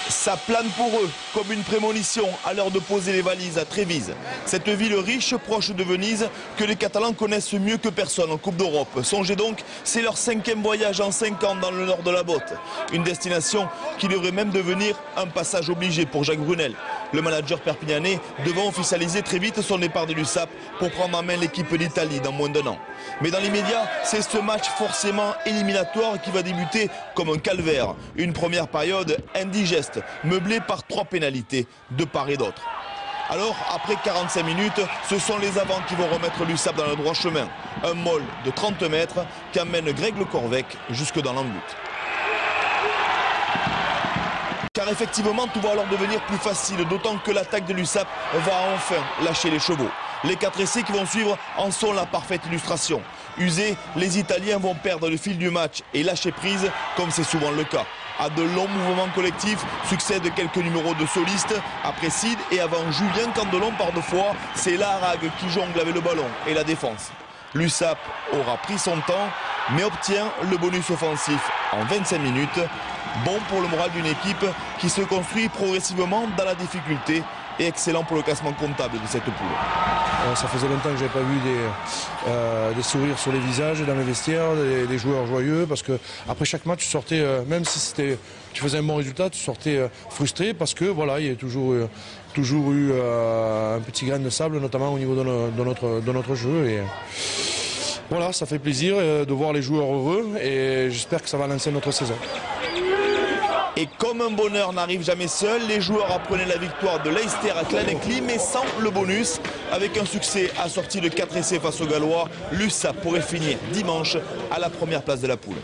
Ça plane pour eux comme une prémonition à l'heure de poser les valises à Trévise. Cette ville riche, proche de Venise, que les Catalans connaissent mieux que personne en Coupe d'Europe. Songez donc, c'est leur 5e voyage en 5 ans dans le nord de la botte. Une destination qui devrait même devenir un passage obligé pour Jacques Brunel. Le manager perpignanais devant officialiser très vite son départ de l'USAP pour prendre en main l'équipe d'Italie dans moins d'1 an. Mais dans l'immédiat, c'est ce match forcément éliminatoire qui va débuter comme un calvaire. Une première période indigeste, meublée par 3 pénalités de part et d'autre. Alors, après 45 minutes, ce sont les avants qui vont remettre l'USAP dans le droit chemin. Un moll de 30 mètres qui emmène Greg Le Corvec jusque dans l'en-but. Car effectivement, tout va alors devenir plus facile, d'autant que l'attaque de l'USAP va enfin lâcher les chevaux. Les 4 essais qui vont suivre en sont la parfaite illustration. Usés, les Italiens vont perdre le fil du match et lâcher prise, comme c'est souvent le cas. À de longs mouvements collectifs succèdent quelques numéros de solistes. Après Sid et avant Julien Candelon par 2 fois, c'est Laharague qui jongle avec le ballon et la défense. L'USAP aura pris son temps, mais obtient le bonus offensif en 25 minutes. Bon pour le moral d'une équipe qui se construit progressivement dans la difficulté et excellent pour le classement comptable de cette poule. Ça faisait longtemps que je n'avais pas vu des sourires sur les visages dans les vestiaires, des joueurs joyeux, parce que après chaque match, tu sortais, même si tu faisais un bon résultat, tu sortais frustré parce que voilà, il y a toujours eu un petit grain de sable, notamment au niveau de notre jeu. Et voilà, ça fait plaisir de voir les joueurs heureux et j'espère que ça va lancer notre saison. Et comme un bonheur n'arrive jamais seul, les joueurs apprenaient la victoire de Leicester à Llanelli, mais sans le bonus. Avec un succès assorti de 4 essais face aux Gallois, l'USAP pourrait finir dimanche à la première place de la poule.